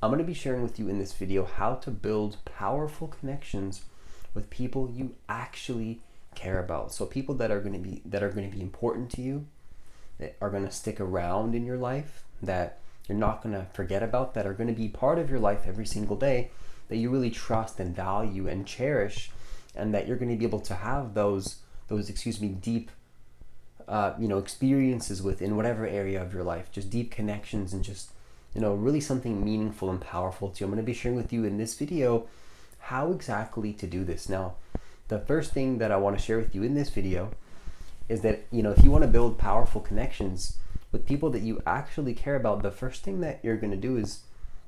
I'm going to be sharing with you in this video how to build powerful connections with people you actually care about. So people that are going to be important to you, that are going to stick around in your life, that you're not going to forget about, that are going to be part of your life every single day, that you really trust and value and cherish, and that you're going to be able to have those deep experiences with in whatever area of your life, just deep connections and just really something meaningful and powerful to you. I'm going to be sharing with you in this video how exactly to do this. Now, the first thing that I want to share with you in this video is that, if you want to build powerful connections with people that you actually care about, the first thing that you're going to do is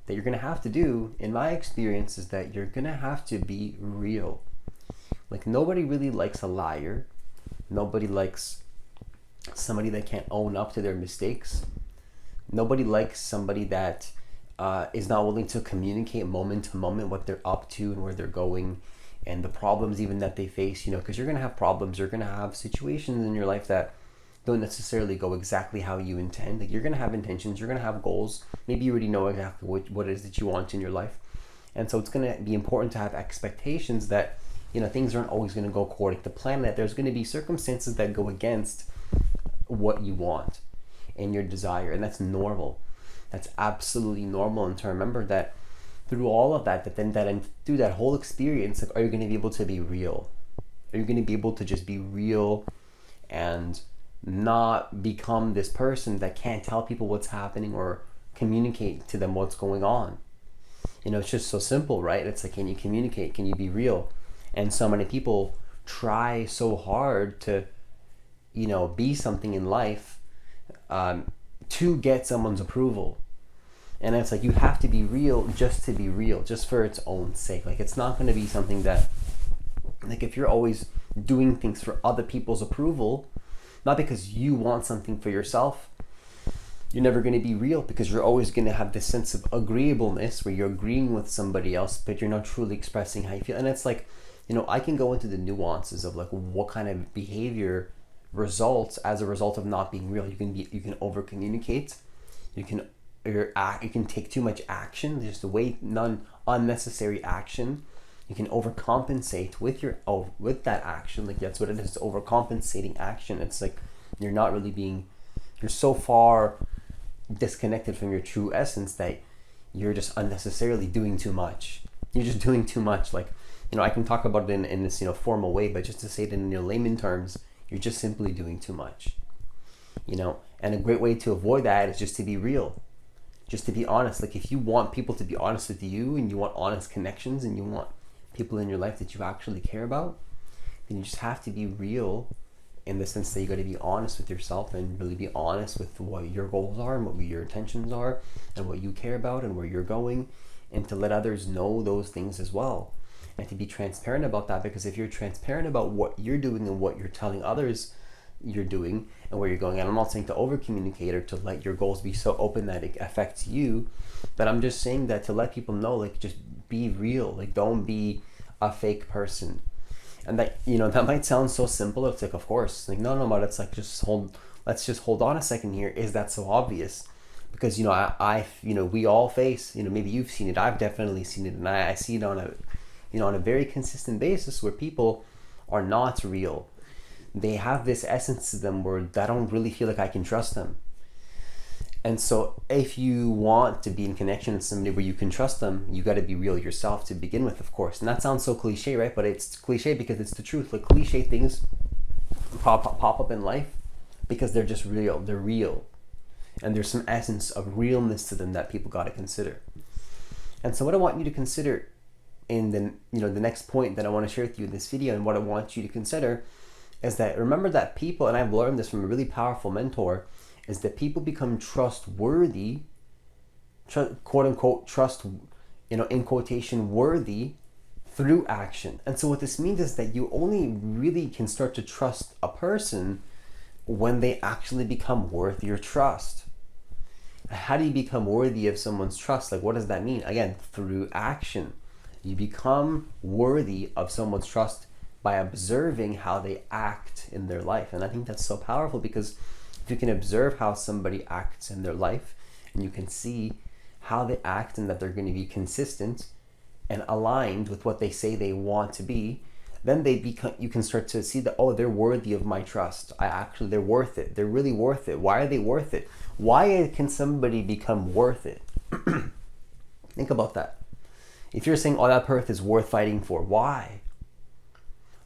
that you're going to have to do, in my experience, is that you're going to have to be real. Like, nobody really likes a liar. Nobody likes somebody that can't own up to their mistakes. Nobody likes somebody that is not willing to communicate moment to moment what they're up to and where they're going and the problems even that they face, because you're going to have problems. You're going to have situations in your life that don't necessarily go exactly how you intend. Like, you're going to have intentions, you're going to have goals. Maybe you already know exactly what it is that you want in your life. And so it's going to be important to have expectations that, things aren't always going to go according to plan, that there's going to be circumstances that go against what you want and your desire. And that's normal. That's absolutely normal. And to remember that through all of that, through that whole experience, like, are you going to be able to be real? Are you going to be able to just be real and not become this person that can't tell people what's happening or communicate to them what's going on? It's just so simple, right? It's like, can you communicate? Can you be real? And so many people try so hard to, be something in life to get someone's approval. And it's like, you have to be real just to be real, just for its own sake. Like, it's not going to be something that, like, if you're always doing things for other people's approval, not because you want something for yourself, you're never going to be real, because you're always going to have this sense of agreeableness where you're agreeing with somebody else, but you're not truly expressing how you feel. And it's like, I can go into the nuances of like what kind of behavior results as a result of not being real. You can over communicate. You can take too much action, just unnecessary action. You can overcompensate with that action. Like, that's what it is, overcompensating action. It's like you're so far disconnected from your true essence that you're just unnecessarily doing too much. You're just doing too much. Like, I can talk about it in this formal way, but just to say it in your layman terms, you're just simply doing too much. And a great way to avoid that is just to be real, just to be honest. Like, if you want people to be honest with you, and you want honest connections, and you want people in your life that you actually care about, then you just have to be real, in the sense that you got to be honest with yourself and really be honest with what your goals are and what your intentions are and what you care about and where you're going, and to let others know those things as well, and to be transparent about that. Because if you're transparent about what you're doing and what you're telling others you're doing and where you're going, and I'm not saying to over communicate or to let your goals be so open that it affects you, but I'm just saying that to let people know, like, just be real. Like, don't be a fake person. And that, that might sound so simple. It's like, of course, like, no, but it's like, let's just hold on a second here. Is that so obvious? Because, we all face, maybe you've seen it, I've definitely seen it, and I see it on a very consistent basis where people are not real. They have this essence to them where I don't really feel like I can trust them. And so if you want to be in connection with somebody where you can trust them, you got to be real yourself to begin with, of course. And that sounds so cliche, right? But it's cliche because it's the truth. Like, cliche things pop up in life because they're just real. They're real. And there's some essence of realness to them that people got to consider. And so what I want you to consider in the next point that I want to share with you in this video, and what I want you to consider, is that remember that people, and I've learned this from a really powerful mentor, is that people become trustworthy, quote unquote, trust, in quotation, worthy, through action. And so what this means is that you only really can start to trust a person when they actually become worth your trust. How do you become worthy of someone's trust? Like, what does that mean? Again, through action. You become worthy of someone's trust by observing how they act in their life. And I think that's so powerful, because if you can observe how somebody acts in their life, and you can see how they act and that they're going to be consistent and aligned with what they say they want to be, then you can start to see that, oh, they're worthy of my trust. They're worth it. They're really worth it. Why are they worth it? Why can somebody become worth it? Think about that. If you're saying, oh, that person is worth fighting for, why?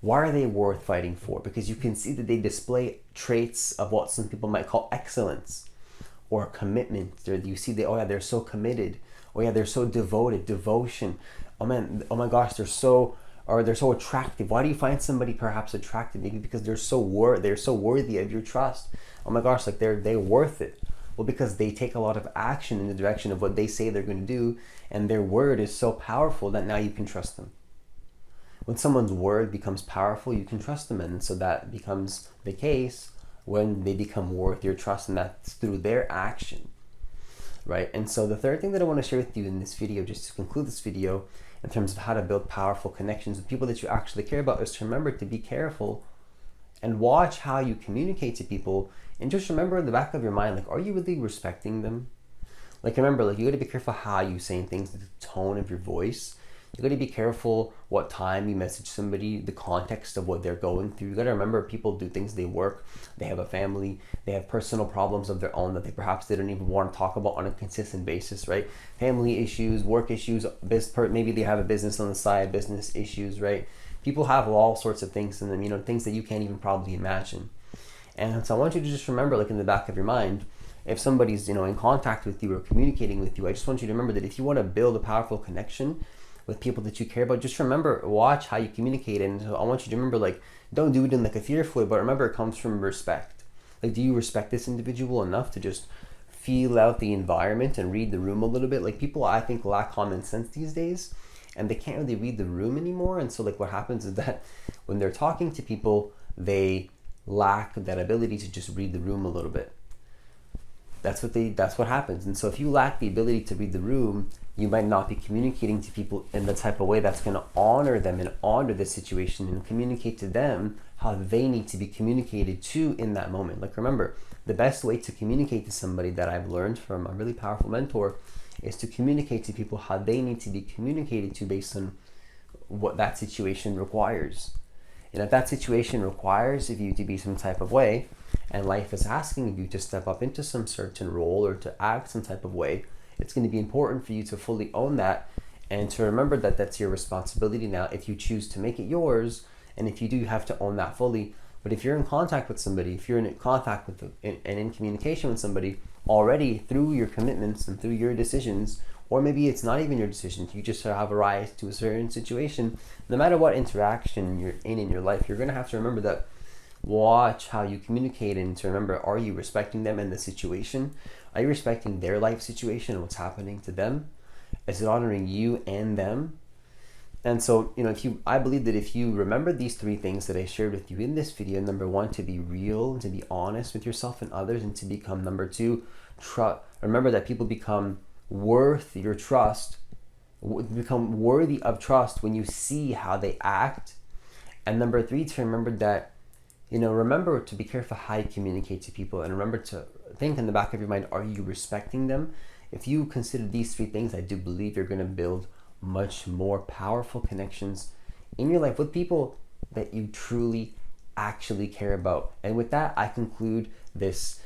Why are they worth fighting for? Because you can see that they display traits of what some people might call excellence or commitment. You see that, oh yeah, they're so committed. Oh yeah, they're so devoted, devotion. Oh man, oh my gosh, they're so attractive. Why do you find somebody perhaps attractive? Maybe because they're so worthy of your trust. Oh my gosh, like they're worth it. Well, because they take a lot of action in the direction of what they say they're going to do, and their word is so powerful that now you can trust them. When someone's word becomes powerful, you can trust them, and so that becomes the case when they become worth your trust, and that's through their action, right? And so the third thing that I want to share with you in this video, just to conclude this video, in terms of how to build powerful connections with people that you actually care about, is to remember to be careful and watch how you communicate to people, and just remember in the back of your mind, like, are you really respecting them? Like, remember, like, you got to be careful how you say things, the tone of your voice. You got to be careful what time you message somebody, the context of what they're going through. You got to remember, people do things, they work, they have a family, they have personal problems of their own that they don't even want to talk about on a consistent basis, right? Family issues, work issues, maybe they have a business on the side, business issues, right? People have all sorts of things in them, things that you can't even probably imagine. And so I want you to just remember, like, in the back of your mind, if somebody's, in contact with you or communicating with you, I just want you to remember that if you want to build a powerful connection with people that you care about, just remember, watch how you communicate. And so I want you to remember, like, don't do it in like a fearful way, but remember, it comes from respect. Like, do you respect this individual enough to just feel out the environment and read the room a little bit? Like, people, I think, lack common sense these days, and they can't really read the room anymore. And so, like, what happens is that when they're talking to people, they lack that ability to just read the room a little bit. That's what happens. And so if you lack the ability to read the room, you might not be communicating to people in the type of way that's going to honor them and honor the situation and communicate to them how they need to be communicated to in that moment. Like, remember, the best way to communicate to somebody, that I've learned from a really powerful mentor, is to communicate to people how they need to be communicated to based on what that situation requires. And if that situation requires of you to be some type of way, and life is asking of you to step up into some certain role or to act some type of way, it's going to be important for you to fully own that and to remember that that's your responsibility now if you choose to make it yours, and if you do, you have to own that fully. But if you're in contact with somebody, if you're in contact with and in communication with somebody already through your commitments and through your decisions, or maybe it's not even your decision, you just have a rise to a certain situation, no matter what interaction you're in your life, you're going to have to remember that. Watch how you communicate, and to remember, are you respecting them in the situation? Are you respecting their life situation and what's happening to them? Is it honoring you and them? And so, I believe that if you remember these three things that I shared with you in this video, number one, to be real, to be honest with yourself and others, and to become, number two, remember that people become worth your trust, become worthy of trust when you see how they act. And number three, to remember that, remember to be careful how you communicate to people, and remember to think in the back of your mind, are you respecting them? If you consider these three things, I do believe you're going to build much more powerful connections in your life with people that you truly actually care about. And with that, I conclude this